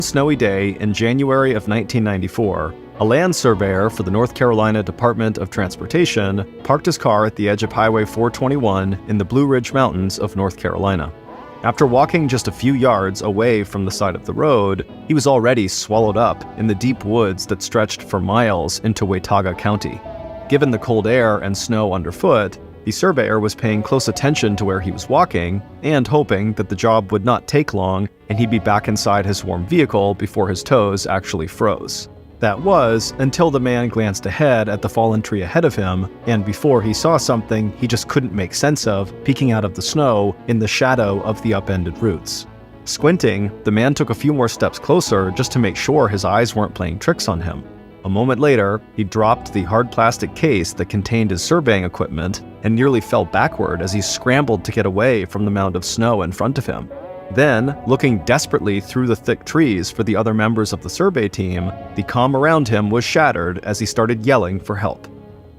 Snowy day in January of 1994, a land surveyor for the North Carolina Department of Transportation parked his car at the edge of Highway 421 in the Blue Ridge Mountains of North Carolina. After walking just a few yards away from the side of the road, he was already swallowed up in the deep woods that stretched for miles into Watauga County. Given the cold air and snow underfoot, the surveyor was paying close attention to where he was walking and hoping that the job would not take long and he'd be back inside his warm vehicle before his toes actually froze. That was until the man glanced ahead at the fallen tree ahead of him, and before he saw something he just couldn't make sense of peeking out of the snow in the shadow of the upended roots. Squinting, the man took a few more steps closer just to make sure his eyes weren't playing tricks on him. A moment later, he dropped the hard plastic case that contained his surveying equipment and nearly fell backward as he scrambled to get away from the mound of snow in front of him. Then, looking desperately through the thick trees for the other members of the survey team, the calm around him was shattered as he started yelling for help.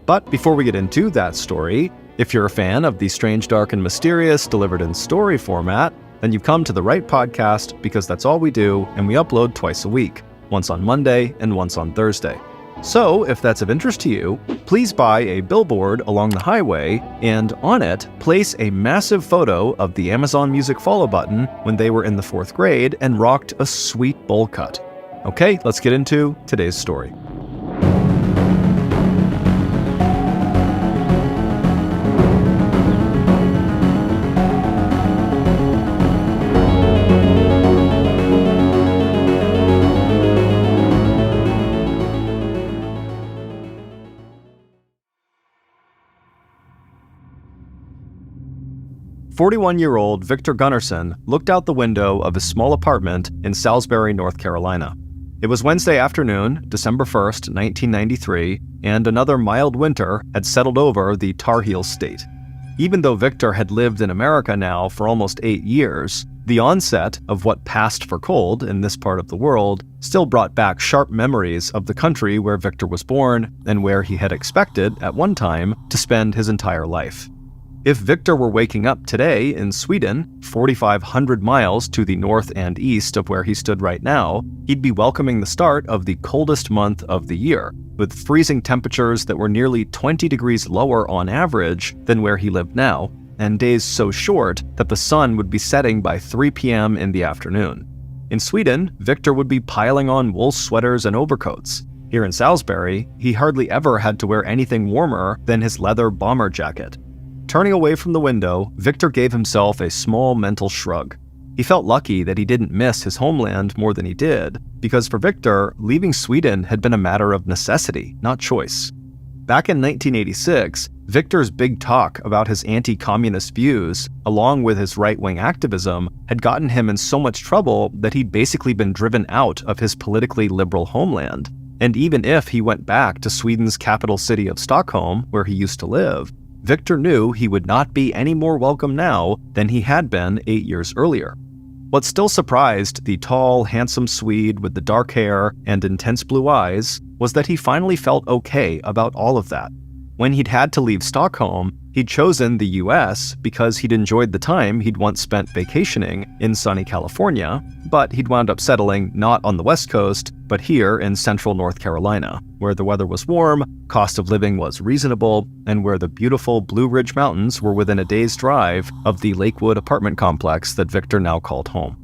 But before we get into that story, if you're a fan of the strange, dark, and mysterious delivered in story format, then you've come to the right podcast because that's all we do, and we upload twice a week, once on Monday and once on Thursday. So, if that's of interest to you, please buy a billboard along the highway and on it, place a massive photo of the Amazon Music follow button when they were in the 4th grade and rocked a sweet bowl cut. Okay, let's get into today's story. "41-year-old Victor Gunnarsson looked out the window of his small apartment in Salisbury, North Carolina. It was Wednesday afternoon, December 1st, 1993, and another mild winter had settled over the Tar Heel state. Even though Victor had lived in America now for almost 8 years, the onset of what passed for cold in this part of the world still brought back sharp memories of the country where Victor was born and where he had expected, at one time, to spend his entire life. If Victor were waking up today in Sweden, 4,500 miles to the north and east of where he stood right now, he'd be welcoming the start of the coldest month of the year, with freezing temperatures that were nearly 20 degrees lower on average than where he lived now, and days so short that the sun would be setting by 3 p.m. in the afternoon. In Sweden, Victor would be piling on wool sweaters and overcoats. Here in Salisbury, he hardly ever had to wear anything warmer than his leather bomber jacket. Turning away from the window, Victor gave himself a small mental shrug. He felt lucky that he didn't miss his homeland more than he did, because for Victor, leaving Sweden had been a matter of necessity, not choice. Back in 1986, Victor's big talk about his anti-communist views, along with his right-wing activism, had gotten him in so much trouble that he'd basically been driven out of his politically liberal homeland. And even if he went back to Sweden's capital city of Stockholm, where he used to live, Victor knew he would not be any more welcome now than he had been 8 years earlier. What still surprised the tall, handsome Swede with the dark hair and intense blue eyes was that he finally felt okay about all of that. When he'd had to leave Stockholm, he'd chosen the US because he'd enjoyed the time he'd once spent vacationing in sunny California, but he'd wound up settling not on the West Coast, but here in central North Carolina, where the weather was warm, cost of living was reasonable, and where the beautiful Blue Ridge Mountains were within a day's drive of the Lakewood apartment complex that Victor now called home.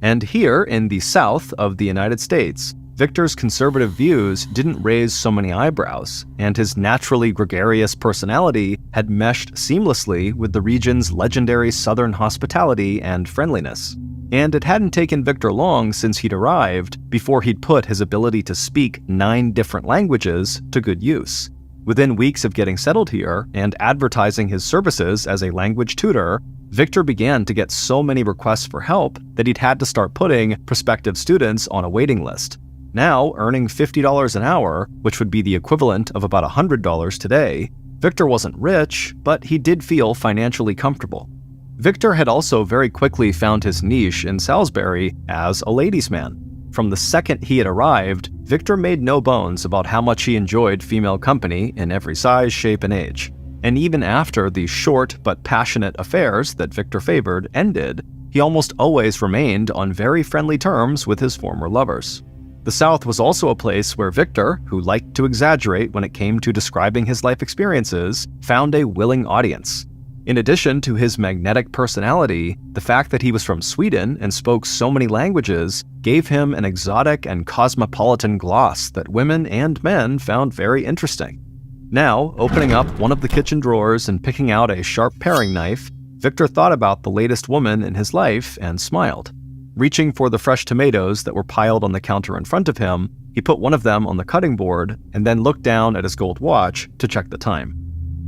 And here in the south of the United States, Victor's conservative views didn't raise so many eyebrows, and his naturally gregarious personality had meshed seamlessly with the region's legendary southern hospitality and friendliness. And it hadn't taken Victor long since he'd arrived before he'd put his ability to speak 9 different languages to good use. Within weeks of getting settled here and advertising his services as a language tutor, Victor began to get so many requests for help that he'd had to start putting prospective students on a waiting list. Now, earning $50 an hour, which would be the equivalent of about $100 today, Victor wasn't rich, but he did feel financially comfortable. Victor had also very quickly found his niche in Salisbury as a ladies' man. From the second he had arrived, Victor made no bones about how much he enjoyed female company in every size, shape, and age. And even after the short but passionate affairs that Victor favored ended, he almost always remained on very friendly terms with his former lovers. The South was also a place where Victor, who liked to exaggerate when it came to describing his life experiences, found a willing audience. In addition to his magnetic personality, the fact that he was from Sweden and spoke so many languages gave him an exotic and cosmopolitan gloss that women and men found very interesting. Now, opening up one of the kitchen drawers and picking out a sharp paring knife, Victor thought about the latest woman in his life and smiled. Reaching for the fresh tomatoes that were piled on the counter in front of him, he put one of them on the cutting board and then looked down at his gold watch to check the time.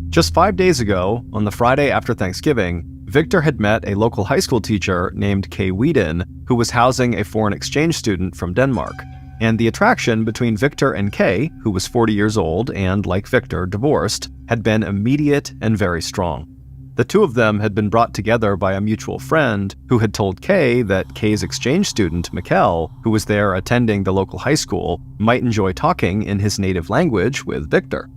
Just 5 days ago, on the Friday after Thanksgiving, Victor had met a local high school teacher named Kay Whedon, who was housing a foreign exchange student from Denmark. And the attraction between Victor and Kay, who was 40 years old and, like Victor, divorced, had been immediate and very strong. The two of them had been brought together by a mutual friend who had told Kay that Kay's exchange student, Mikkel, who was there attending the local high school, might enjoy talking in his native language with Victor.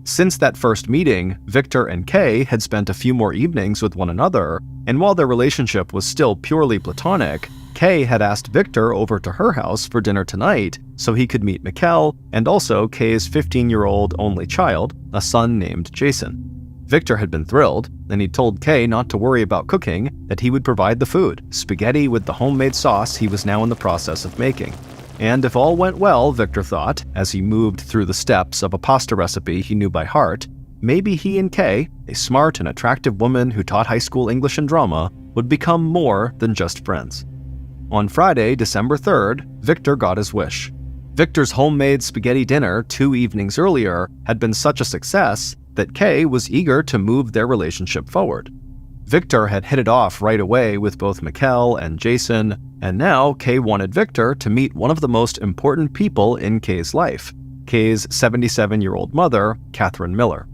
Since that first meeting, Victor and Kay had spent a few more evenings with one another, and while their relationship was still purely platonic, Kay had asked Victor over to her house for dinner tonight so he could meet Mikkel and also Kay's 15-year-old only child, a son named Jason. Victor had been thrilled, and he told Kay not to worry about cooking, that he would provide the food, spaghetti with the homemade sauce he was now in the process of making. And if all went well, Victor thought, as he moved through the steps of a pasta recipe he knew by heart, maybe he and Kay, a smart and attractive woman who taught high school English and drama, would become more than just friends. On Friday, December 3rd, Victor got his wish. Victor's homemade spaghetti dinner 2 evenings earlier had been such a success that Kay was eager to move their relationship forward. Victor had hit it off right away with both Mikkel and Jason, and now Kay wanted Victor to meet one of the most important people in Kay's life, Kay's 77-year-old mother, Catherine Miller.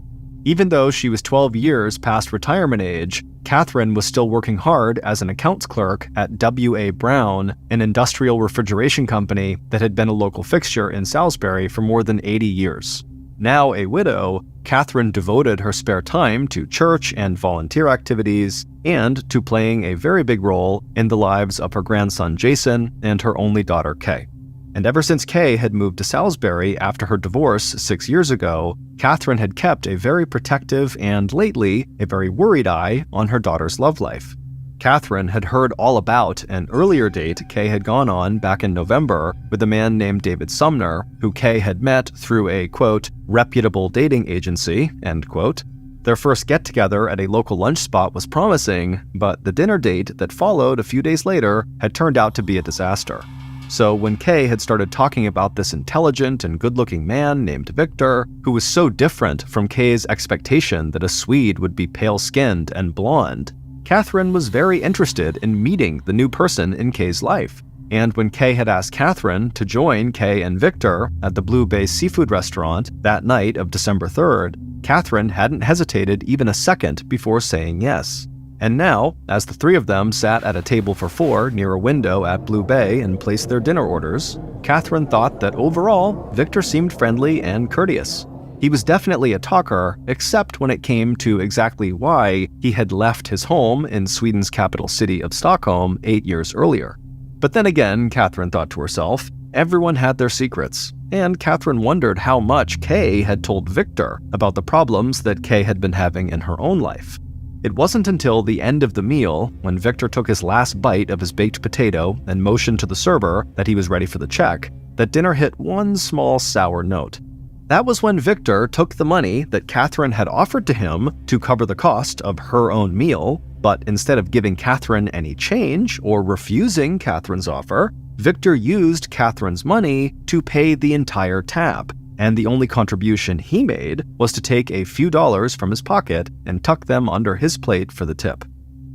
Even though she was 12 years past retirement age, Catherine was still working hard as an accounts clerk at W.A. Brown, an industrial refrigeration company that had been a local fixture in Salisbury for more than 80 years. Now a widow, Catherine devoted her spare time to church and volunteer activities and to playing a very big role in the lives of her grandson Jason and her only daughter Kay. And ever since Kay had moved to Salisbury after her divorce 6 years ago, Catherine had kept a very protective and, lately, a very worried eye on her daughter's love life. Catherine had heard all about an earlier date Kay had gone on back in November with a man named David Sumner, who Kay had met through a, quote, reputable dating agency, end quote. Their first get-together at a local lunch spot was promising, but the dinner date that followed a few days later had turned out to be a disaster. So when Kay had started talking about this intelligent and good-looking man named Victor, who was so different from Kay's expectation that a Swede would be pale-skinned and blonde, Catherine was very interested in meeting the new person in Kay's life. And when Kay had asked Catherine to join Kay and Victor at the Blue Bay Seafood Restaurant that night of December 3rd, Catherine hadn't hesitated even a second before saying yes. And now, as the three of them sat at a table for four near a window at Blue Bay and placed their dinner orders, Catherine thought that overall, Victor seemed friendly and courteous. He was definitely a talker, except when it came to exactly why he had left his home in Sweden's capital city of Stockholm 8 years earlier. But then again, Catherine thought to herself, everyone had their secrets, and Catherine wondered how much Kay had told Victor about the problems that Kay had been having in her own life. It wasn't until the end of the meal, when Victor took his last bite of his baked potato and motioned to the server that he was ready for the check, that dinner hit one small sour note. That was when Victor took the money that Catherine had offered to him to cover the cost of her own meal, but instead of giving Catherine any change or refusing Catherine's offer, Victor used Catherine's money to pay the entire tab, and the only contribution he made was to take a few dollars from his pocket and tuck them under his plate for the tip.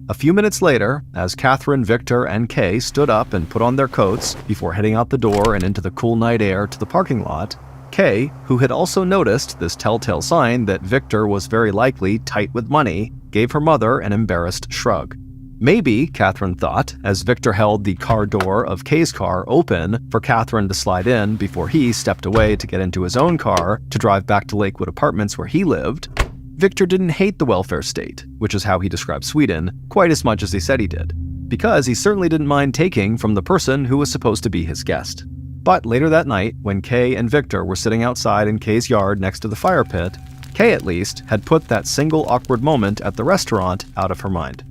A few minutes later, as Catherine, Victor, and Kay stood up and put on their coats before heading out the door and into the cool night air to the parking lot, Kay, who had also noticed this telltale sign that Victor was very likely tight with money, gave her mother an embarrassed shrug. Maybe, Catherine thought, as Victor held the car door of Kay's car open for Catherine to slide in before he stepped away to get into his own car to drive back to Lakewood Apartments where he lived, Victor didn't hate the welfare state, which is how he described Sweden, quite as much as he said he did. because he certainly didn't mind taking from the person who was supposed to be his guest. But later that night, when Kay and Victor were sitting outside in Kay's yard next to the fire pit, Kay at least had put that single awkward moment at the restaurant out of her mind.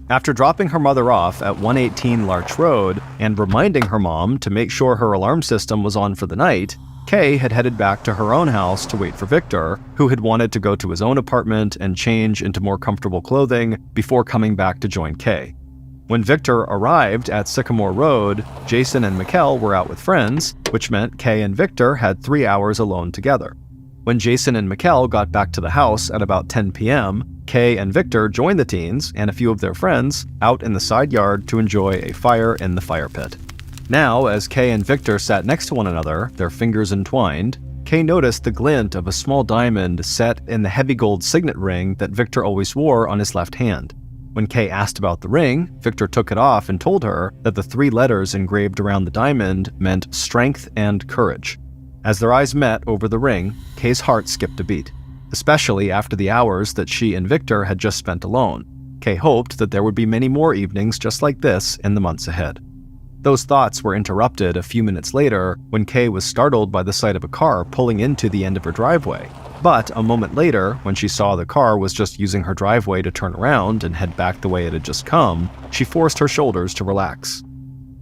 After dropping her mother off at 118 Larch Road and reminding her mom to make sure her alarm system was on for the night, Kay had headed back to her own house to wait for Victor, who had wanted to go to his own apartment and change into more comfortable clothing before coming back to join Kay. When Victor arrived at Sycamore Road, Jason and Mikkel were out with friends, which meant Kay and Victor had 3 hours alone together. When Jason and Mikkel got back to the house at about 10 p.m., Kay and Victor joined the teens and a few of their friends out in the side yard to enjoy a fire in the fire pit. Now, as Kay and Victor sat next to one another, their fingers entwined, Kay noticed the glint of a small diamond set in the heavy gold signet ring that Victor always wore on his left hand. When Kay asked about the ring, Victor took it off and told her that the 3 letters engraved around the diamond meant strength and courage. As their eyes met over the ring, Kay's heart skipped a beat, especially after the hours that she and Victor had just spent alone. Kay hoped that there would be many more evenings just like this in the months ahead. Those thoughts were interrupted a few minutes later when Kay was startled by the sight of a car pulling into the end of her driveway. But a moment later, when she saw the car was just using her driveway to turn around and head back the way it had just come, she forced her shoulders to relax.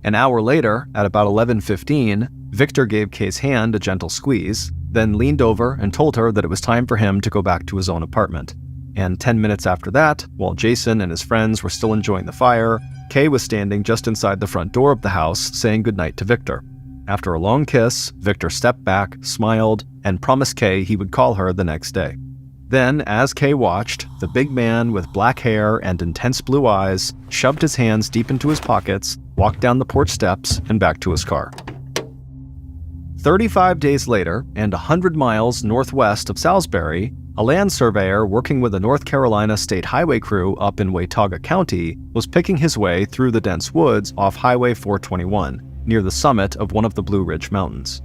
An hour later, at about 11:15, Victor gave Kay's hand a gentle squeeze, then leaned over and told her that it was time for him to go back to his own apartment. And 10 minutes after that, while Jason and his friends were still enjoying the fire, Kay was standing just inside the front door of the house saying goodnight to Victor. After a long kiss, Victor stepped back, smiled, and promised Kay he would call her the next day. Then, as Kay watched, the big man with black hair and intense blue eyes shoved his hands deep into his pockets, walked down the porch steps, and back to his car. 35 days later, and 100 miles northwest of Salisbury, a land surveyor working with a North Carolina state highway crew up in Watauga County was picking his way through the dense woods off Highway 421, near the summit of one of the Blue Ridge Mountains.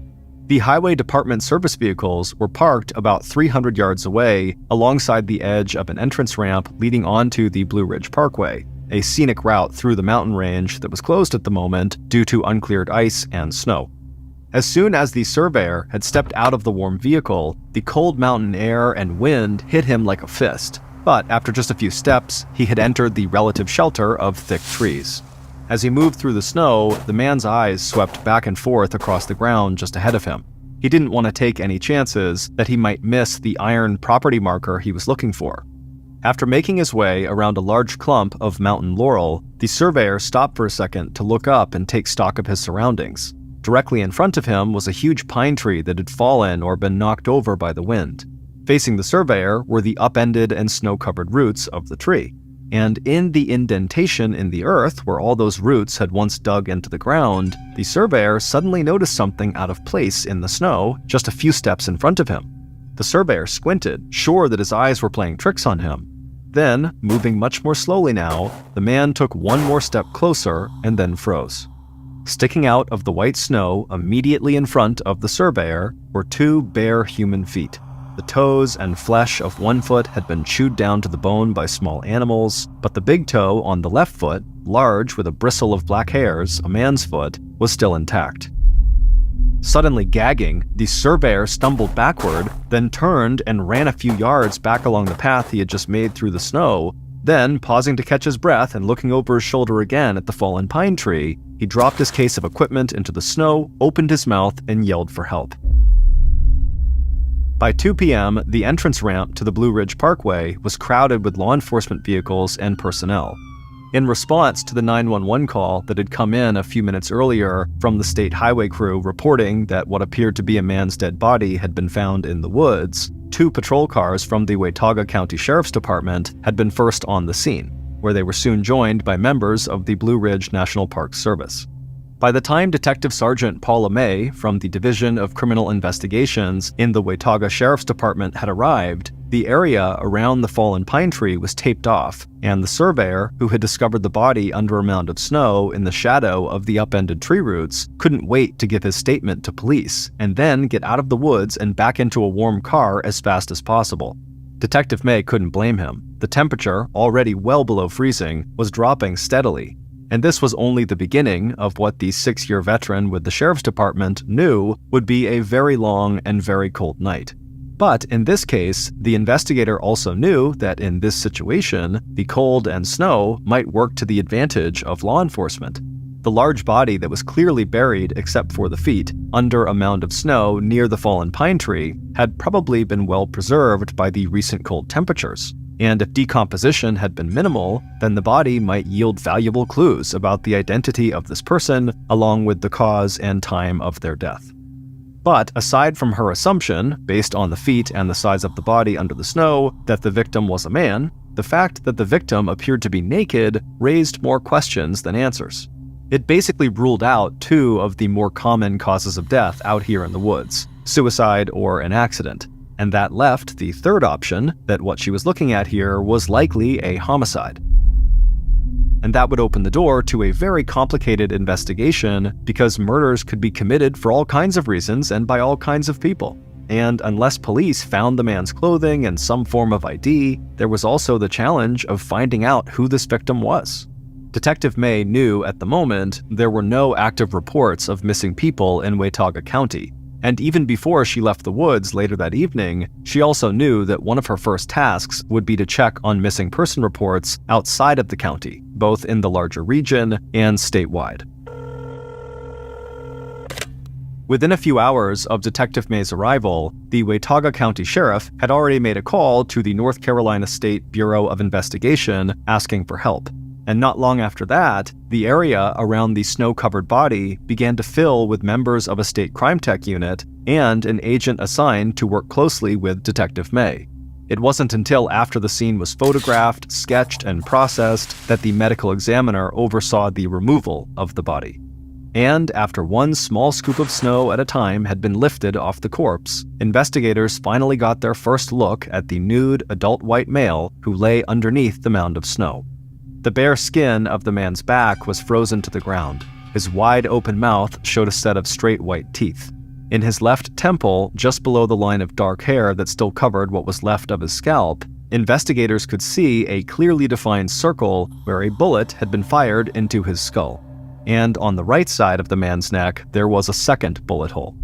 The highway department service vehicles were parked about 300 yards away alongside the edge of an entrance ramp leading onto the Blue Ridge Parkway, a scenic route through the mountain range that was closed at the moment due to uncleared ice and snow. As soon as the surveyor had stepped out of the warm vehicle, the cold mountain air and wind hit him like a fist. But after just a few steps, he had entered the relative shelter of thick trees. As he moved through the snow, the man's eyes swept back and forth across the ground just ahead of him. He didn't want to take any chances that he might miss the iron property marker he was looking for. After making his way around a large clump of mountain laurel, the surveyor stopped for a second to look up and take stock of his surroundings. Directly in front of him was a huge pine tree that had fallen or been knocked over by the wind. Facing the surveyor were the upended and snow-covered roots of the tree. And in the indentation in the earth where all those roots had once dug into the ground, the surveyor suddenly noticed something out of place in the snow just a few steps in front of him. The surveyor squinted, sure that his eyes were playing tricks on him. Then, moving much more slowly now, the man took one more step closer and then froze. Sticking out of the white snow immediately in front of the surveyor were 2 bare human feet. The toes and flesh of one foot had been chewed down to the bone by small animals, but the big toe on the left foot, large with a bristle of black hairs, a man's foot, was still intact. Suddenly gagging, the surveyor stumbled backward, then turned and ran a few yards back along the path he had just made through the snow. Then, pausing to catch his breath and looking over his shoulder again at the fallen pine tree, he dropped his case of equipment into the snow, opened his mouth, and yelled for help. By 2 p.m., the entrance ramp to the Blue Ridge Parkway was crowded with law enforcement vehicles and personnel. In response to the 911 call that had come in a few minutes earlier from the state highway crew reporting that what appeared to be a man's dead body had been found in the woods, 2 patrol cars from the Watauga County Sheriff's Department had been first on the scene, where they were soon joined by members of the Blue Ridge National Park Service. By the time Detective Sergeant Paula May from the Division of Criminal Investigations in the Watauga Sheriff's Department had arrived, the area around the fallen pine tree was taped off, and the surveyor, who had discovered the body under a mound of snow in the shadow of the upended tree roots, couldn't wait to give his statement to police, and then get out of the woods and back into a warm car as fast as possible. Detective May couldn't blame him. The temperature, already well below freezing, was dropping steadily, And this was only the beginning of what the 6-year veteran with the sheriff's department knew would be a very long and very cold night. But in this case, the investigator also knew that in this situation, the cold and snow might work to the advantage of law enforcement. The large body that was clearly buried, except for the feet, under a mound of snow near the fallen pine tree had probably been well preserved by the recent cold temperatures. And if decomposition had been minimal, then the body might yield valuable clues about the identity of this person, along with the cause and time of their death. But aside from her assumption, based on the feet and the size of the body under the snow, that the victim was a man, the fact that the victim appeared to be naked raised more questions than answers. It basically ruled out 2 of the more common causes of death out here in the woods, suicide or an accident. And that left the third option, that what she was looking at here was likely a homicide. And that would open the door to a very complicated investigation because murders could be committed for all kinds of reasons and by all kinds of people. And unless police found the man's clothing and some form of ID, there was also the challenge of finding out who this victim was. Detective May knew at the moment there were no active reports of missing people in Watauga County. And even before she left the woods later that evening, she also knew that one of her first tasks would be to check on missing person reports outside of the county, both in the larger region and statewide. Within a few hours of Detective May's arrival, the Watauga County Sheriff had already made a call to the North Carolina State Bureau of Investigation asking for help. And not long after that, the area around the snow-covered body began to fill with members of a state crime tech unit and an agent assigned to work closely with Detective May. It wasn't until after the scene was photographed, sketched, and processed that the medical examiner oversaw the removal of the body. And after one small scoop of snow at a time had been lifted off the corpse, investigators finally got their first look at the nude adult white male who lay underneath the mound of snow. The bare skin of the man's back was frozen to the ground. His wide open mouth showed a set of straight white teeth. In his left temple, just below the line of dark hair that still covered what was left of his scalp, investigators could see a clearly defined circle where a bullet had been fired into his skull. And on the right side of the man's neck, there was a second bullet hole.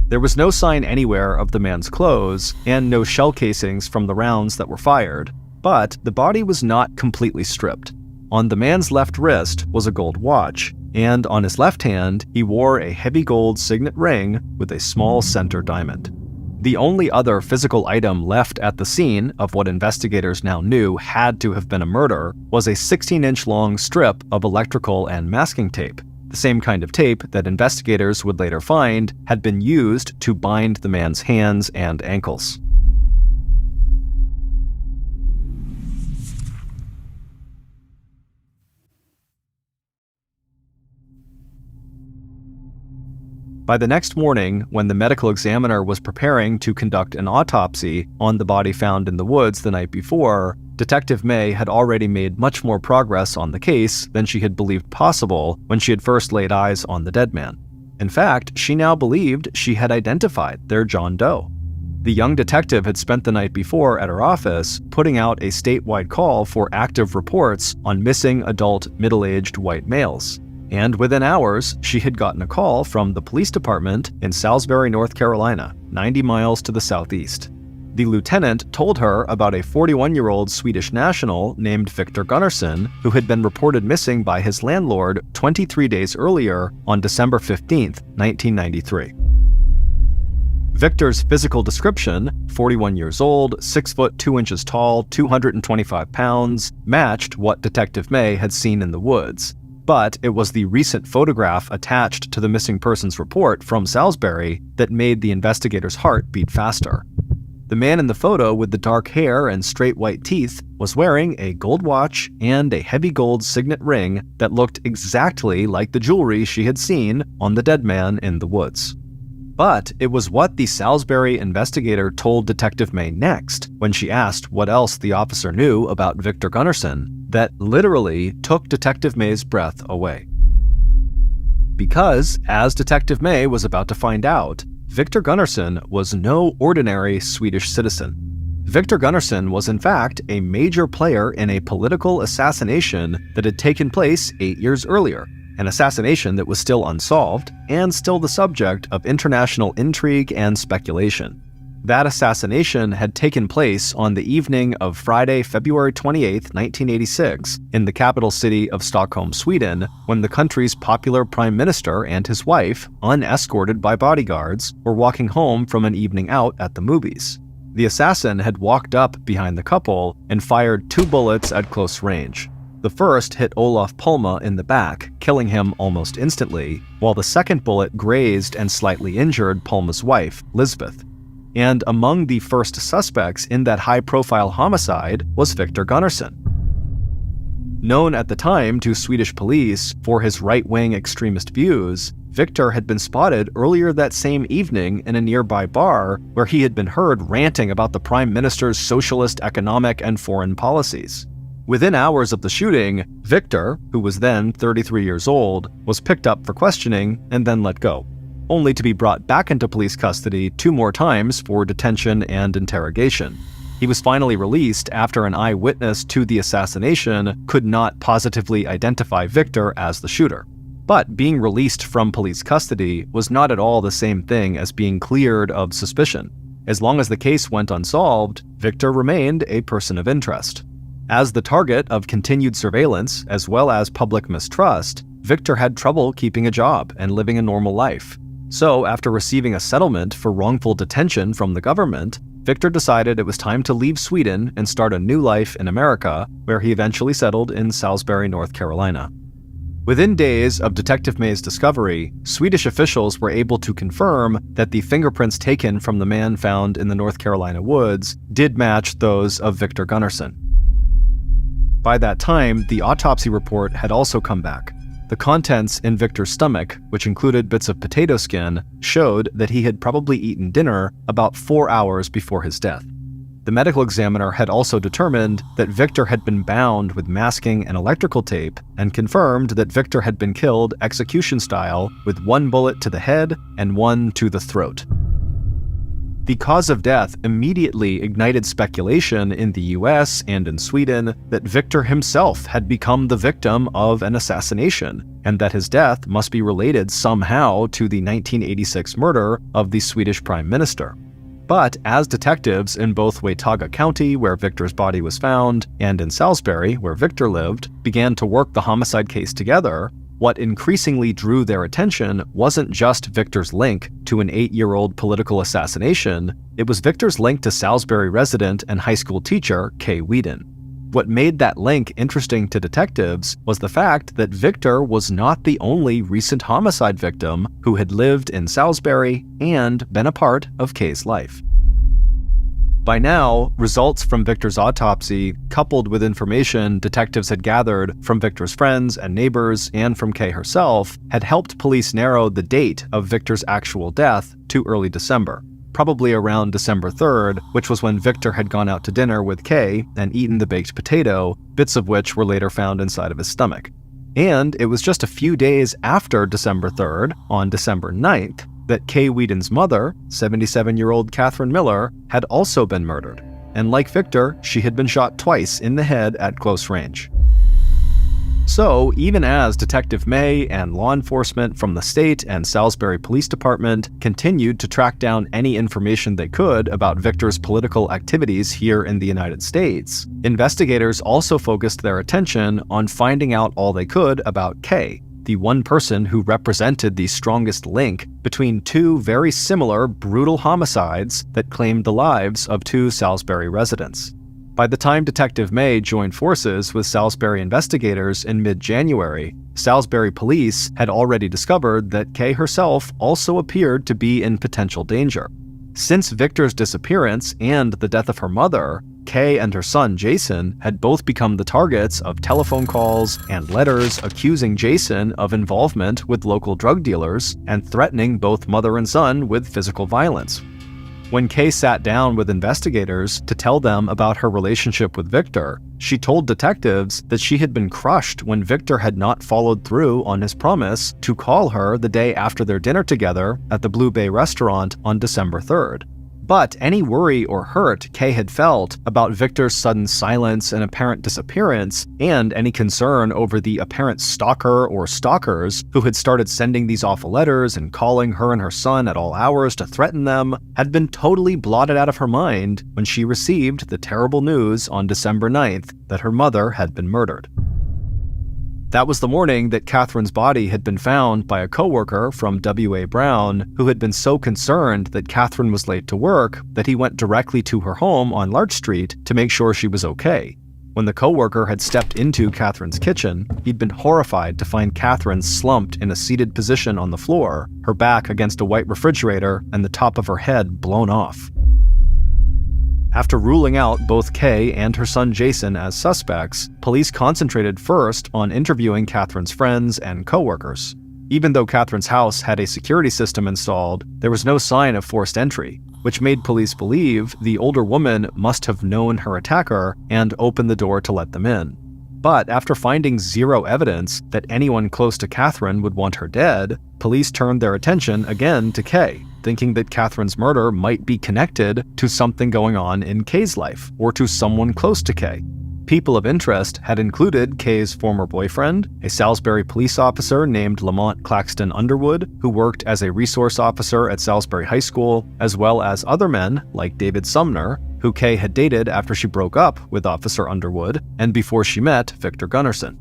There was no sign anywhere of the man's clothes, and no shell casings from the rounds that were fired. But the body was not completely stripped. On the man's left wrist was a gold watch, and on his left hand, he wore a heavy gold signet ring with a small center diamond. The only other physical item left at the scene of what investigators now knew had to have been a murder was a 16-inch long strip of electrical and masking tape, the same kind of tape that investigators would later find had been used to bind the man's hands and ankles. By the next morning, when the medical examiner was preparing to conduct an autopsy on the body found in the woods the night before, Detective May had already made much more progress on the case than she had believed possible when she had first laid eyes on the dead man. In fact, she now believed she had identified their John Doe. The young detective had spent the night before at her office putting out a statewide call for active reports on missing adult middle-aged white males. And within hours, she had gotten a call from the police department in Salisbury, North Carolina, 90 miles to the southeast. The lieutenant told her about a 41-year-old Swedish national named Victor Gunnarsson who had been reported missing by his landlord 23 days earlier on December 15, 1993. Victor's physical description, 41 years old, 6 foot 2 inches tall, 225 pounds, matched what Detective May had seen in the woods. But it was the recent photograph attached to the missing persons report from Salisbury that made the investigator's heart beat faster. The man in the photo with the dark hair and straight white teeth was wearing a gold watch and a heavy gold signet ring that looked exactly like the jewelry she had seen on the dead man in the woods. But it was what the Salisbury investigator told Detective May next, when she asked what else the officer knew about Victor Gunnarsson, that literally took Detective May's breath away. Because, as Detective May was about to find out, Victor Gunnarsson was no ordinary Swedish citizen. Victor Gunnarsson was in fact a major player in a political assassination that had taken place 8 years earlier, an assassination that was still unsolved and still the subject of international intrigue and speculation. That assassination had taken place on the evening of Friday, February 28, 1986, in the capital city of Stockholm, Sweden, when the country's popular prime minister and his wife, unescorted by bodyguards, were walking home from an evening out at the movies. The assassin had walked up behind the couple and fired 2 bullets at close range. The first hit Olof Palme in the back, killing him almost instantly, while the second bullet grazed and slightly injured Palme's wife, Lisbeth. And among the first suspects in that high-profile homicide was Victor Gunnarsson. Known at the time to Swedish police for his right-wing extremist views, Victor had been spotted earlier that same evening in a nearby bar where he had been heard ranting about the Prime Minister's socialist economic and foreign policies. Within hours of the shooting, Victor, who was then 33 years old, was picked up for questioning and then let go, only to be brought back into police custody 2 more times for detention and interrogation. He was finally released after an eyewitness to the assassination could not positively identify Victor as the shooter. But being released from police custody was not at all the same thing as being cleared of suspicion. As long as the case went unsolved, Victor remained a person of interest. As the target of continued surveillance as well as public mistrust, Victor had trouble keeping a job and living a normal life. So, after receiving a settlement for wrongful detention from the government, Victor decided it was time to leave Sweden and start a new life in America, where he eventually settled in Salisbury, North Carolina. Within days of Detective May's discovery, Swedish officials were able to confirm that the fingerprints taken from the man found in the North Carolina woods did match those of Victor Gunnarsson. By that time, the autopsy report had also come back. The contents in Victor's stomach, which included bits of potato skin, showed that he had probably eaten dinner about 4 hours before his death. The medical examiner had also determined that Victor had been bound with masking and electrical tape and confirmed that Victor had been killed execution style with 1 bullet to the head and 1 to the throat. The cause of death immediately ignited speculation in the US and in Sweden that Victor himself had become the victim of an assassination, and that his death must be related somehow to the 1986 murder of the Swedish Prime Minister. But as detectives in both Watauga County, where Victor's body was found, and in Salisbury, where Victor lived, began to work the homicide case together, what increasingly drew their attention wasn't just Victor's link to an 8-year-old political assassination, it was Victor's link to Salisbury resident and high school teacher Kay Whedon. What made that link interesting to detectives was the fact that Victor was not the only recent homicide victim who had lived in Salisbury and been a part of Kay's life. By now, results from Victor's autopsy, coupled with information detectives had gathered from Victor's friends and neighbors and from Kay herself, had helped police narrow the date of Victor's actual death to early December, probably around December 3rd, which was when Victor had gone out to dinner with Kay and eaten the baked potato, bits of which were later found inside of his stomach. And it was just a few days after December 3rd, on December 9th, that Kay Whedon's mother, 77-year-old Catherine Miller, had also been murdered. And like Victor, she had been shot twice in the head at close range. So, even as Detective May and law enforcement from the state and Salisbury Police Department continued to track down any information they could about Victor's political activities here in the United States, investigators also focused their attention on finding out all they could about Kay, the one person who represented the strongest link between 2 very similar brutal homicides that claimed the lives of 2 Salisbury residents. By the time Detective May joined forces with Salisbury investigators in mid-January, Salisbury police had already discovered that Kay herself also appeared to be in potential danger. Since Victor's disappearance and the death of her mother, Kay and her son Jason had both become the targets of telephone calls and letters accusing Jason of involvement with local drug dealers and threatening both mother and son with physical violence. When Kay sat down with investigators to tell them about her relationship with Victor, she told detectives that she had been crushed when Victor had not followed through on his promise to call her the day after their dinner together at the Blue Bay restaurant on December 3rd. But any worry or hurt Kay had felt about Victor's sudden silence and apparent disappearance, and any concern over the apparent stalker or stalkers who had started sending these awful letters and calling her and her son at all hours to threaten them, had been totally blotted out of her mind when she received the terrible news on December 9th that her mother had been murdered. That was the morning that Catherine's body had been found by a coworker from W.A. Brown, who had been so concerned that Catherine was late to work that he went directly to her home on Larch Street to make sure she was okay. When the coworker had stepped into Catherine's kitchen, he'd been horrified to find Catherine slumped in a seated position on the floor, her back against a white refrigerator and the top of her head blown off. After ruling out both Kay and her son Jason as suspects, police concentrated first on interviewing Catherine's friends and coworkers. Even though Catherine's house had a security system installed, there was no sign of forced entry, which made police believe the older woman must have known her attacker and opened the door to let them in. But after finding zero evidence that anyone close to Catherine would want her dead, police turned their attention again to Kay, thinking that Catherine's murder might be connected to something going on in Kay's life, or to someone close to Kay. People of interest had included Kay's former boyfriend, a Salisbury police officer named Lamont Claxton Underwood, who worked as a resource officer at Salisbury High School, as well as other men like David Sumner, who Kay had dated after she broke up with Officer Underwood and before she met Victor Gunnarsson.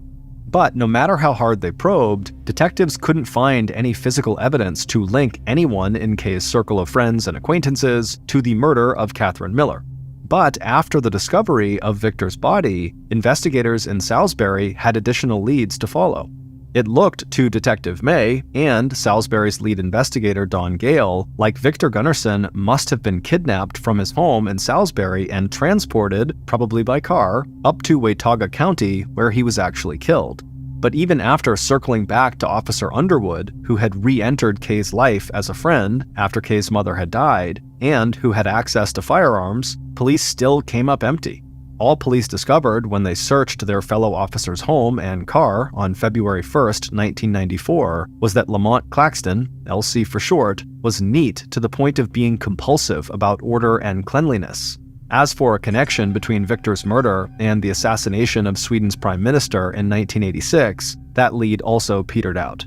But no matter how hard they probed, detectives couldn't find any physical evidence to link anyone in Kay's circle of friends and acquaintances to the murder of Catherine Miller. But after the discovery of Victor's body, investigators in Salisbury had additional leads to follow. It looked to Detective May and Salisbury's lead investigator Don Gale like Victor Gunnarsson must have been kidnapped from his home in Salisbury and transported, probably by car, up to Watauga County where he was actually killed. But even after circling back to Officer Underwood, who had re-entered Kay's life as a friend after Kay's mother had died, and who had access to firearms, police still came up empty. All police discovered when they searched their fellow officer's home and car on February 1st, 1994, was that Lamont Claxton, LC for short, was neat to the point of being compulsive about order and cleanliness. As for a connection between Victor's murder and the assassination of Sweden's prime minister in 1986, that lead also petered out.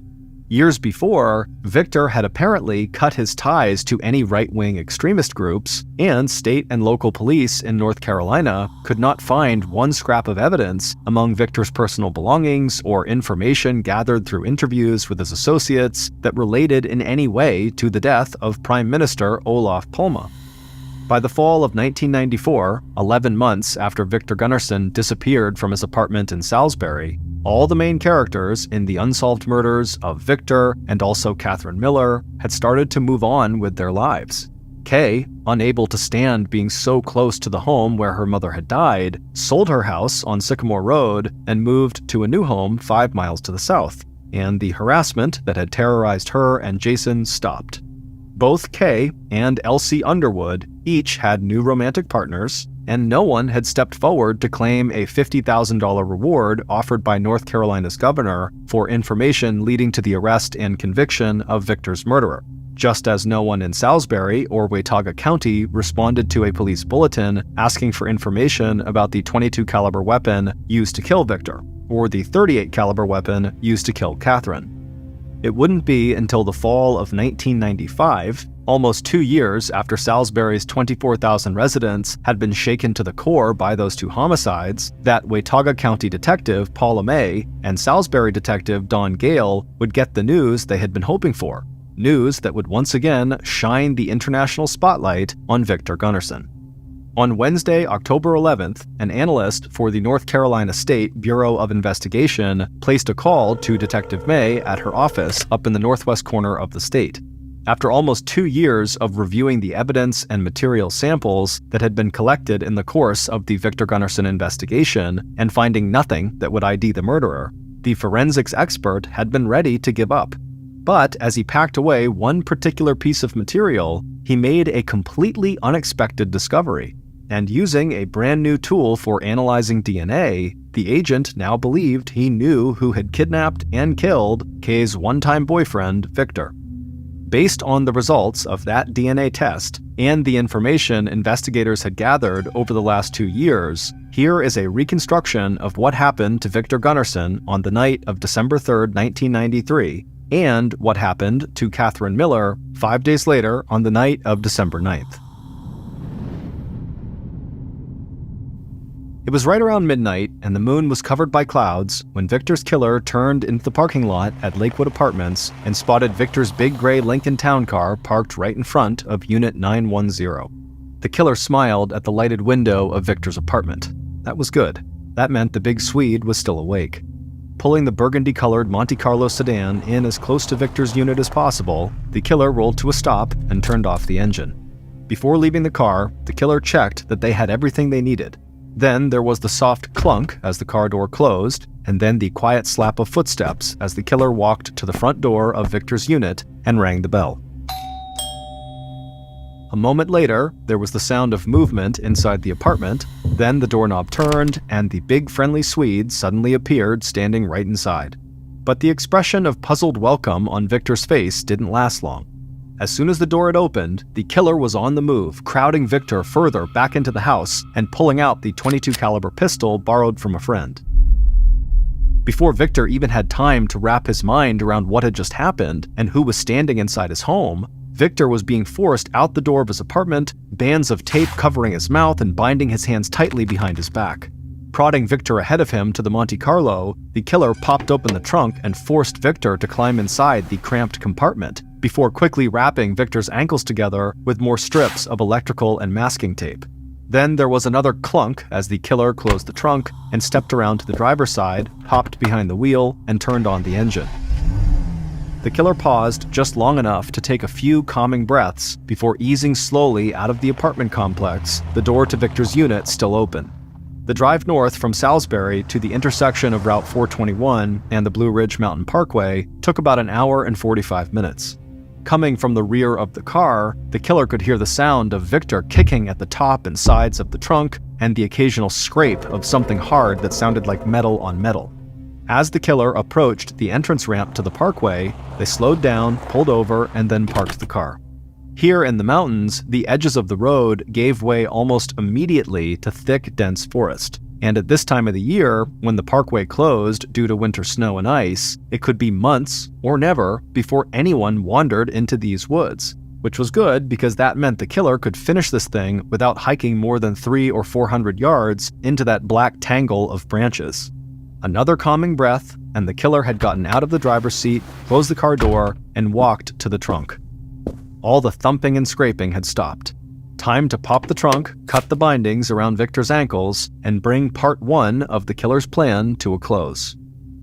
Years before, Victor had apparently cut his ties to any right-wing extremist groups, and state and local police in North Carolina could not find one scrap of evidence among Victor's personal belongings or information gathered through interviews with his associates that related in any way to the death of Prime Minister Olof Palme. By the fall of 1994, 11 months after Victor Gunnarsson disappeared from his apartment in Salisbury, all the main characters in the unsolved murders of Victor and also Catherine Miller had started to move on with their lives. Kay, unable to stand being so close to the home where her mother had died, sold her house on Sycamore Road and moved to a new home 5 miles to the south, and the harassment that had terrorized her and Jason stopped. Both Kay and Elsie Underwood each had new romantic partners, and no one had stepped forward to claim a $50,000 reward offered by North Carolina's governor for information leading to the arrest and conviction of Victor's murderer, just as no one in Salisbury or Watauga County responded to a police bulletin asking for information about the .22 caliber weapon used to kill Victor, or the .38 caliber weapon used to kill Catherine. It wouldn't be until the fall of 1995, almost 2 years after Salisbury's 24,000 residents had been shaken to the core by those two homicides, that Watauga County Detective Paula May and Salisbury Detective Don Gale would get the news they had been hoping for, news that would once again shine the international spotlight on Victor Gunnarsson. On Wednesday, October 11th, an analyst for the North Carolina State Bureau of Investigation placed a call to Detective May at her office up in the northwest corner of the state. After almost 2 years of reviewing the evidence and material samples that had been collected in the course of the Victor Gunnarsson investigation and finding nothing that would ID the murderer, the forensics expert had been ready to give up. But as he packed away one particular piece of material, he made a completely unexpected discovery. And using a brand new tool for analyzing DNA, the agent now believed he knew who had kidnapped and killed Kay's one-time boyfriend, Victor. Based on the results of that DNA test and the information investigators had gathered over the last 2 years, here is a reconstruction of what happened to Victor Gunnarsson on the night of December 3rd, 1993, and what happened to Catherine Miller 5 days later on the night of December 9th. It was right around midnight, and the moon was covered by clouds when Victor's killer turned into the parking lot at Lakewood Apartments and spotted Victor's big gray Lincoln Town car parked right in front of Unit 910. The killer smiled at the lighted window of Victor's apartment. That was good. That meant the big Swede was still awake. Pulling the burgundy-colored Monte Carlo sedan in as close to Victor's unit as possible, the killer rolled to a stop and turned off the engine. Before leaving the car, the killer checked that they had everything they needed. Then there was the soft clunk as the car door closed, and then the quiet slap of footsteps as the killer walked to the front door of Victor's unit and rang the bell. A moment later, there was the sound of movement inside the apartment, then the doorknob turned, and the big friendly Swede suddenly appeared standing right inside. But the expression of puzzled welcome on Victor's face didn't last long. As soon as the door had opened, the killer was on the move, crowding Victor further back into the house and pulling out the .22 caliber pistol borrowed from a friend. Before Victor even had time to wrap his mind around what had just happened and who was standing inside his home, Victor was being forced out the door of his apartment, bands of tape covering his mouth and binding his hands tightly behind his back. Prodding Victor ahead of him to the Monte Carlo, the killer popped open the trunk and forced Victor to climb inside the cramped compartment, before quickly wrapping Victor's ankles together with more strips of electrical and masking tape. Then there was another clunk as the killer closed the trunk and stepped around to the driver's side, hopped behind the wheel, and turned on the engine. The killer paused just long enough to take a few calming breaths before easing slowly out of the apartment complex, the door to Victor's unit still open. The drive north from Salisbury to the intersection of Route 421 and the Blue Ridge Mountain Parkway took about an hour and 45 minutes. Coming from the rear of the car, the killer could hear the sound of Victor kicking at the top and sides of the trunk and the occasional scrape of something hard that sounded like metal on metal. As the killer approached the entrance ramp to the parkway, they slowed down, pulled over, and then parked the car. Here in the mountains, the edges of the road gave way almost immediately to thick, dense forest. And at this time of the year, when the parkway closed due to winter snow and ice, it could be months or never before anyone wandered into these woods, which was good because that meant the killer could finish this thing without hiking more than 300 or 400 yards into that black tangle of branches. Another calming breath, and the killer had gotten out of the driver's seat, closed the car door, and walked to the trunk. All the thumping and scraping had stopped. Time to pop the trunk, cut the bindings around Victor's ankles, and bring part one of the killer's plan to a close.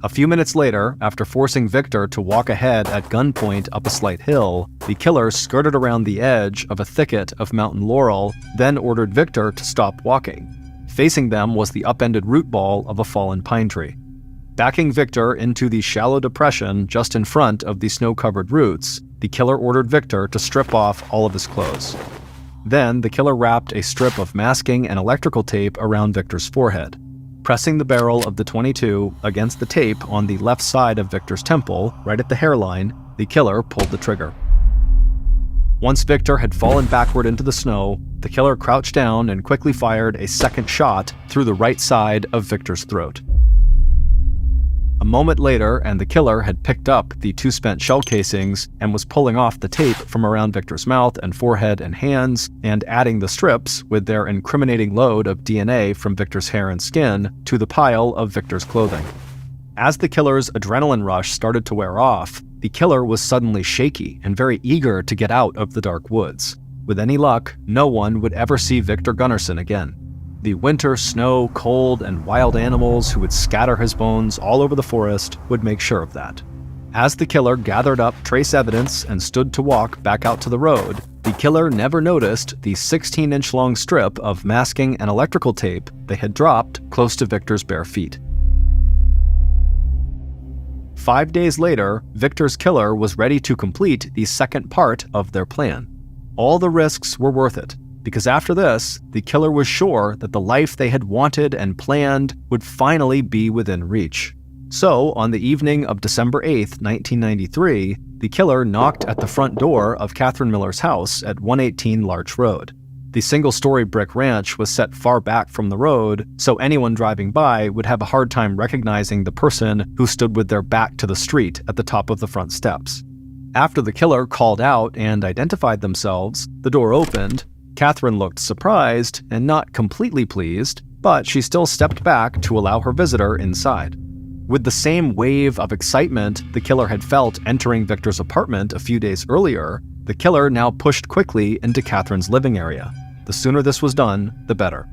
A few minutes later, after forcing Victor to walk ahead at gunpoint up a slight hill, the killer skirted around the edge of a thicket of mountain laurel, then ordered Victor to stop walking. Facing them was the upended root ball of a fallen pine tree. Backing Victor into the shallow depression just in front of the snow-covered roots, the killer ordered Victor to strip off all of his clothes. Then, the killer wrapped a strip of masking and electrical tape around Victor's forehead. Pressing the barrel of the .22 against the tape on the left side of Victor's temple, right at the hairline, the killer pulled the trigger. Once Victor had fallen backward into the snow, the killer crouched down and quickly fired a second shot through the right side of Victor's throat. A moment later, and the killer had picked up the 2 spent shell casings and was pulling off the tape from around Victor's mouth and forehead and hands, and adding the strips with their incriminating load of DNA from Victor's hair and skin to the pile of Victor's clothing. As the killer's adrenaline rush started to wear off, the killer was suddenly shaky and very eager to get out of the dark woods. With any luck, no one would ever see Victor Gunnarsson again. The winter, snow, cold, and wild animals who would scatter his bones all over the forest would make sure of that. As the killer gathered up trace evidence and stood to walk back out to the road, the killer never noticed the 16-inch long strip of masking and electrical tape they had dropped close to Victor's bare feet. 5 days later, Victor's killer was ready to complete the second part of their plan. All the risks were worth it, because after this, the killer was sure that the life they had wanted and planned would finally be within reach. So, on the evening of December 8, 1993, the killer knocked at the front door of Catherine Miller's house at 118 Larch Road. The single-story brick ranch was set far back from the road, so anyone driving by would have a hard time recognizing the person who stood with their back to the street at the top of the front steps. After the killer called out and identified themselves, the door opened. Catherine looked surprised and not completely pleased, but she still stepped back to allow her visitor inside. With the same wave of excitement the killer had felt entering Victor's apartment a few days earlier, the killer now pushed quickly into Catherine's living area. The sooner this was done, the better.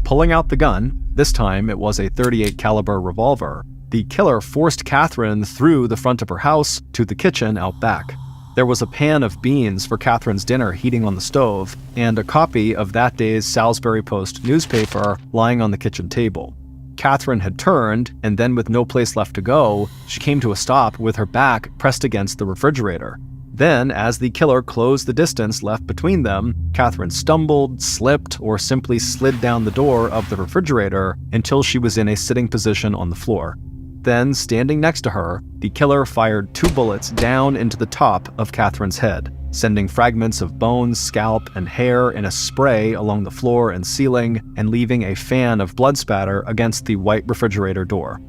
Pulling out the gun, this time it was a .38 caliber revolver, the killer forced Catherine through the front of her house to the kitchen out back. There was a pan of beans for Catherine's dinner heating on the stove, and a copy of that day's Salisbury Post newspaper lying on the kitchen table. Catherine had turned, and then with no place left to go, she came to a stop with her back pressed against the refrigerator. Then, as the killer closed the distance left between them, Catherine stumbled, slipped, or simply slid down the door of the refrigerator until she was in a sitting position on the floor. Then, standing next to her, the killer fired 2 bullets down into the top of Catherine's head, sending fragments of bones, scalp, and hair in a spray along the floor and ceiling, and leaving a fan of blood spatter against the white refrigerator door.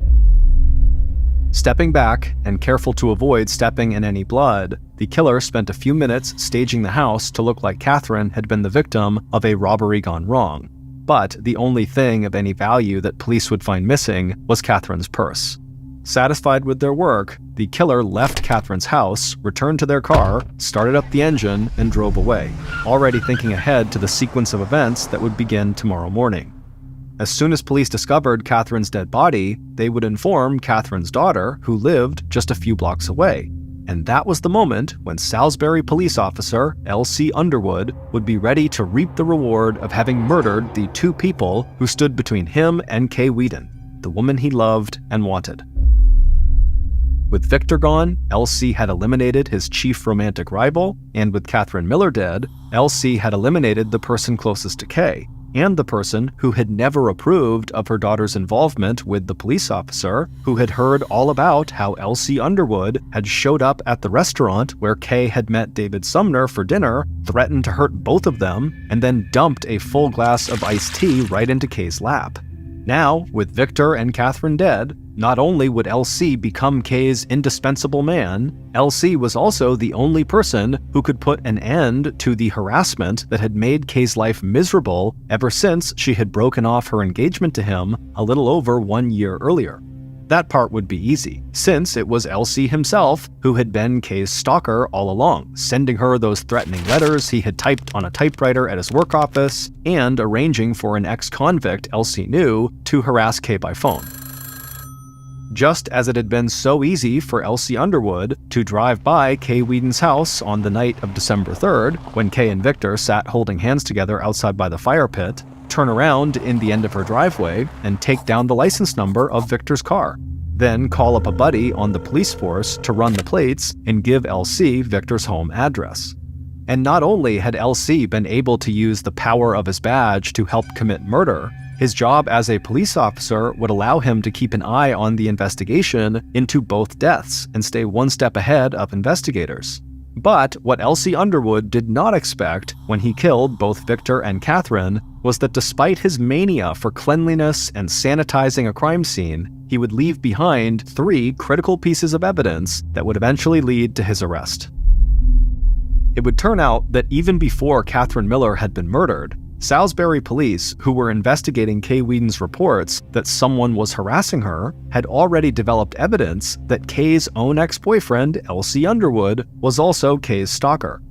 Stepping back, and careful to avoid stepping in any blood, the killer spent a few minutes staging the house to look like Catherine had been the victim of a robbery gone wrong. But the only thing of any value that police would find missing was Catherine's purse. Satisfied with their work, the killer left Catherine's house, returned to their car, started up the engine, and drove away, already thinking ahead to the sequence of events that would begin tomorrow morning. As soon as police discovered Catherine's dead body, they would inform Catherine's daughter, who lived just a few blocks away. And that was the moment when Salisbury police officer L.C. Underwood would be ready to reap the reward of having murdered the 2 people who stood between him and Kay Wheaton, the woman he loved and wanted. With Victor gone, L.C. had eliminated his chief romantic rival, and with Catherine Miller dead, L.C. had eliminated the person closest to Kay, and the person who had never approved of her daughter's involvement with the police officer who had heard all about how L.C. Underwood had showed up at the restaurant where Kay had met David Sumner for dinner, threatened to hurt both of them, and then dumped a full glass of iced tea right into Kay's lap. Now, with Victor and Catherine dead, not only would L.C. become Kay's indispensable man, L.C. was also the only person who could put an end to the harassment that had made Kay's life miserable ever since she had broken off her engagement to him a little over 1 year earlier. That part would be easy, since it was L.C. himself who had been Kay's stalker all along, sending her those threatening letters he had typed on a typewriter at his work office, and arranging for an ex-convict L.C. knew to harass Kay by phone. Just as it had been so easy for L.C. Underwood to drive by Kay Wheaton's house on the night of December 3rd, when Kay and Victor sat holding hands together outside by the fire pit, turn around in the end of her driveway and take down the license number of Victor's car, then call up a buddy on the police force to run the plates and give L.C. Victor's home address. And not only had L.C. been able to use the power of his badge to help commit murder, his job as a police officer would allow him to keep an eye on the investigation into both deaths and stay one step ahead of investigators. But what L.C. Underwood did not expect when he killed both Victor and Catherine was that despite his mania for cleanliness and sanitizing a crime scene, he would leave behind 3 critical pieces of evidence that would eventually lead to his arrest. It would turn out that even before Catherine Miller had been murdered, Salisbury police, who were investigating Kay Wheaton's reports that someone was harassing her, had already developed evidence that Kay's own ex-boyfriend, L.C. Underwood, was also Kay's stalker.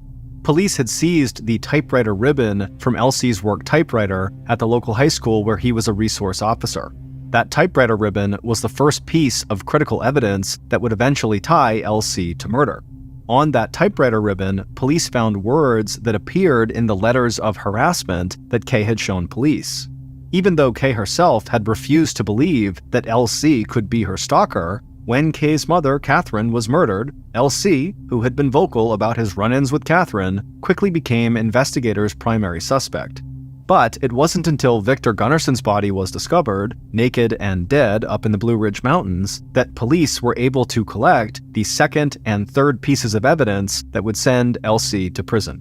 Police had seized the typewriter ribbon from L.C.'s work typewriter at the local high school where he was a resource officer. That typewriter ribbon was the first piece of critical evidence that would eventually tie L.C. to murder. On that typewriter ribbon, police found words that appeared in the letters of harassment that Kay had shown police. Even though Kay herself had refused to believe that L.C. could be her stalker, when Kay's mother, Catherine, was murdered, L.C., who had been vocal about his run-ins with Catherine, quickly became investigators' primary suspect. But it wasn't until Victor Gunnarsson's body was discovered, naked and dead up in the Blue Ridge Mountains, that police were able to collect the second and third pieces of evidence that would send Elsie to prison.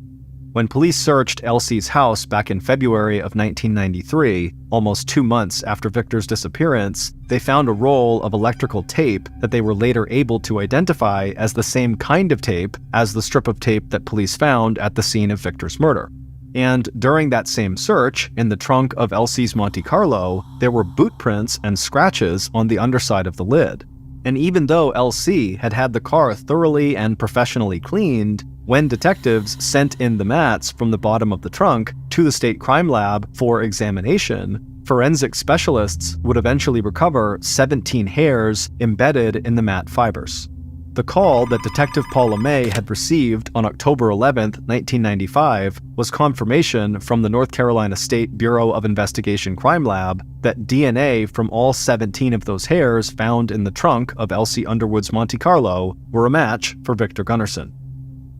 When police searched Elsie's house back in February of 1993, almost 2 months after Victor's disappearance, they found a roll of electrical tape that they were later able to identify as the same kind of tape as the strip of tape that police found at the scene of Victor's murder. And during that same search, in the trunk of Elsie's Monte Carlo, there were boot prints and scratches on the underside of the lid. And even though Elsie had had the car thoroughly and professionally cleaned, when detectives sent in the mats from the bottom of the trunk to the state crime lab for examination, forensic specialists would eventually recover 17 hairs embedded in the mat fibers. The call that Detective Paula May had received on October 11, 1995, was confirmation from the North Carolina State Bureau of Investigation Crime Lab that DNA from all 17 of those hairs found in the trunk of Elsie Underwood's Monte Carlo were a match for Victor Gunnarsson.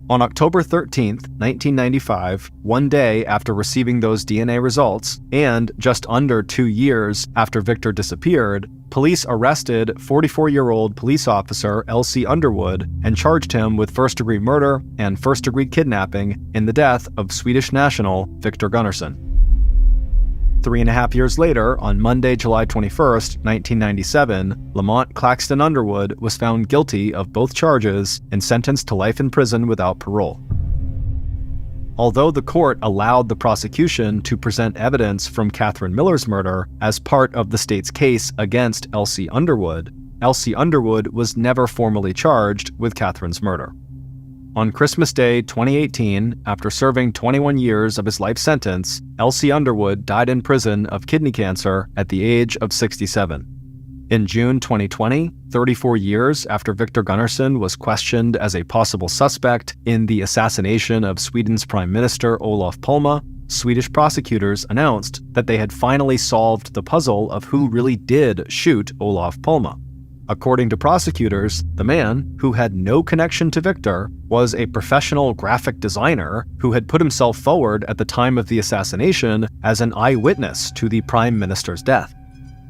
On October 13, 1995, one day after receiving those DNA results, and just under 2 years after Victor disappeared, police arrested 44-year-old police officer Elsie Underwood and charged him with first-degree murder and first-degree kidnapping in the death of Swedish national Victor Gunnarsson. 3.5 years later, on Monday, July 21, 1997, Lamont Claxton Underwood was found guilty of both charges and sentenced to life in prison without parole. Although the court allowed the prosecution to present evidence from Catherine Miller's murder as part of the state's case against Elsie Underwood was never formally charged with Catherine's murder. On Christmas Day 2018, after serving 21 years of his life sentence, Elsie Underwood died in prison of kidney cancer at the age of 67. In June 2020, 34 years after Victor Gunnarsson was questioned as a possible suspect in the assassination of Sweden's Prime Minister Olof Palme, Swedish prosecutors announced that they had finally solved the puzzle of who really did shoot Olof Palme. According to prosecutors, the man, who had no connection to Victor, was a professional graphic designer who had put himself forward at the time of the assassination as an eyewitness to the Prime Minister's death.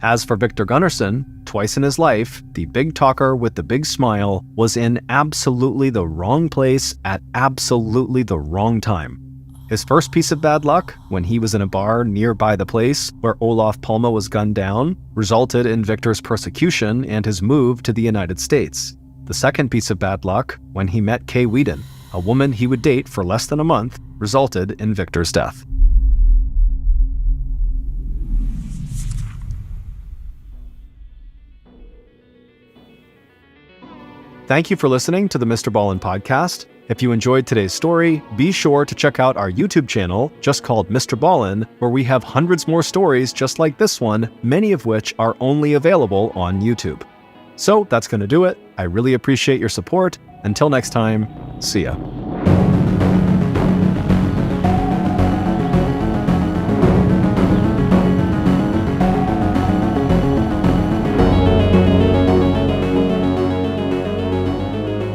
As for Victor Gunnarsson, twice in his life, the big talker with the big smile was in absolutely the wrong place at absolutely the wrong time. His first piece of bad luck, when he was in a bar nearby the place where Olof Palme was gunned down, resulted in Victor's persecution and his move to the United States. The second piece of bad luck, when he met Kay Whedon, a woman he would date for less than a month, resulted in Victor's death. Thank you for listening to the MrBallen podcast. If you enjoyed today's story, be sure to check out our YouTube channel, just called MrBallen, where we have hundreds more stories just like this one, many of which are only available on YouTube. So that's going to do it. I really appreciate your support. Until next time, see ya.